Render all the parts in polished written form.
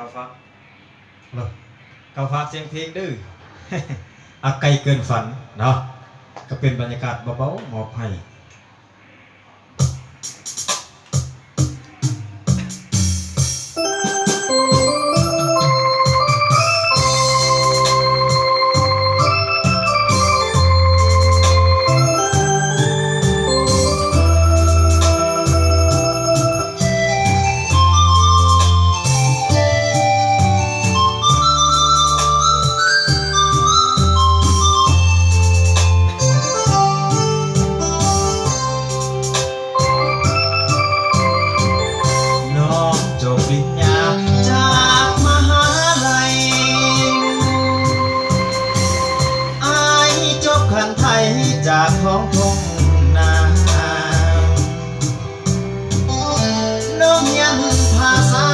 ข้าวฟักข้าวฟักเสียงเพลงดื้อ อาไกลเกินฝันเนาะก็เป็นบรรยากาศเบาๆมอบให้จากท้องทุ่งนาน้องเรียนภาษา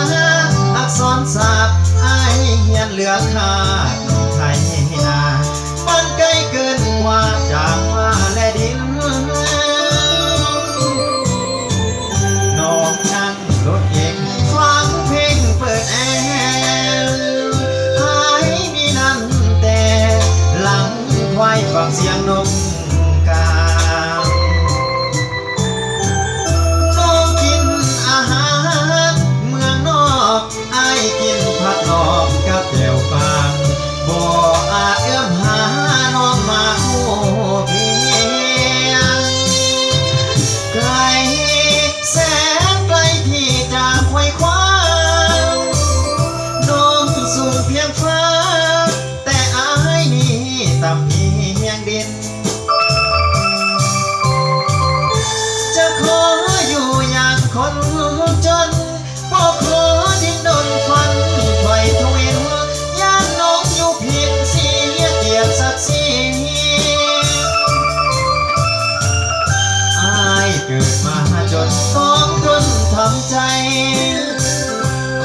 อักษรศาสตร์อ้ายเรียนเหลือค่าไทยนามันไกลเกินกว่าจากฟ้าและดินน้องนั่งรถเองฟังเพลงเปิดแอร์หายมีนั่นแต่หลังควายฟังเสียงนกน้องกินอาหารเมืองนอกอ้ายกินผักนอกกับแจ่วปางบ่อาจเอื้อมหาน้องมาคู่เพียงไกลแสนไกลที่จะไขว่คว้าน้องสูงเพียงฟ้าแต่อ้ายนี่ต่ำเพียงดินคนจนบ่ขอดิ้นรนฝันไฟทวินย่านน้องอยู่ผิดเสียเกียรติศักดิ์ศรีอ้ายเกิดมาจนต้องทนทำใจ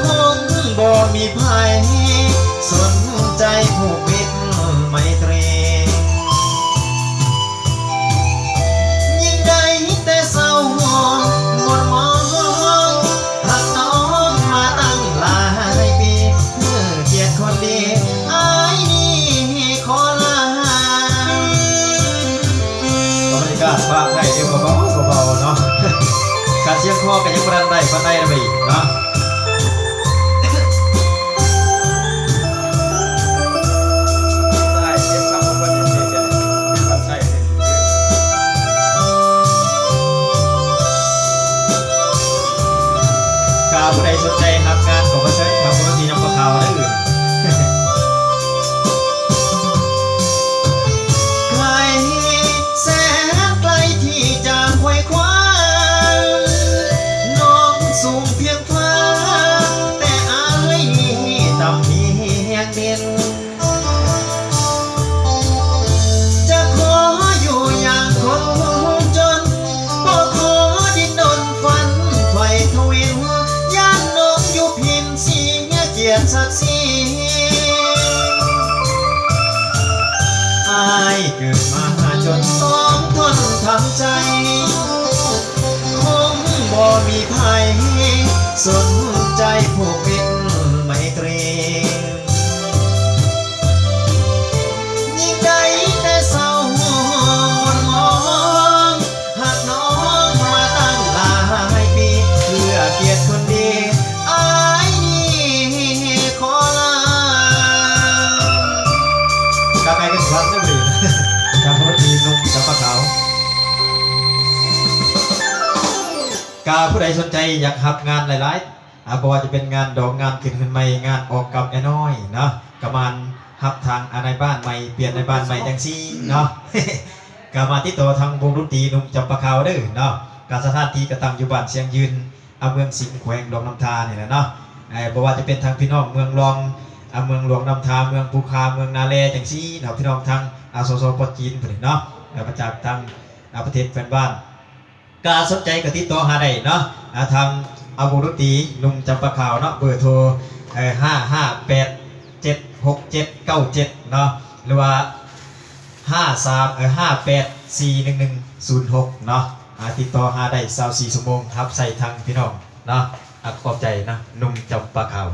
คงบ่มีภัยสนใจผูกมิตรไมตรียิ่งใดแต่เศร้าหมดมองหักน้องมาตั้งหลายปีเพื่อเกียรติคนดีอ้ายนี่ขอลาบรรยากาศบ้านไทยเดี๋ยวเบาๆเนาะการเสียงคอกันยังบรันได้ปันได้ระบีเนาะผู้ใดสนใจทำงานของประเทศทางบริษัทน้ำปลาขาวได้อื่นไกลแสนไกลที่จะไขว่คว้าน้องสูงเพียงฟ้าแต่อ้ายนี่ต่ำเพียงดินจะขออยู่อย่างคนจนบ่ขอดิ้นรนฝันไฟทวินพินเสียเกียรติศักดิ์ศรีอ้ายเกิดมาจนต้องทนทำใจคงบ่มีภัยสนใจผูกมิตรไมตรียิ่งใดแต่เศร้าหมดมองหากน้องมาตั้งหลายปีเพื่อเกียรติคนดีกาไปกันครั้งได้เลยจำพระทีนุ่มจำปะขาวกาผู้ใดสนใจอยากหับงานหลายๆบอกว่าจะเป็นงานดอกงานขึ้นใหม่งานออกกับไอ้น้อยเนาะกำมันหับทางในบ้านใหม่เปลี่ยนในบ้านใหม่จังซี่เนาะกามาที่ตัวทางวงดนตรีนุ่มจำปะขาวเด้อเนาะการสถานที่กระตั้งอยู่บ้านเชียงยืนเมืองสิงห์แขวงดอกน้ำทานี่แหละเนาะบอกว่าจะเป็นทางพี่น้องเมืองรองเมืองหลวงน้ำทาเมืองภูคาเมืองนาเลจังซี่เนาะพี่น้องทางสสปจีนเนาะมาจากทางประเทศแฟนบ้านการสนใจก็ติดต่อหาได้เนาะทางวงดนตรีนุ่มจำปะขาวเนาะเบอร์โทร5587677เนาะหรือว่า538411106เนาะติดต่อหาได้24 ชั่วโมงครับใส่ทางพี่น้องเนาะขอบใจนะนุ่มจำปะขาว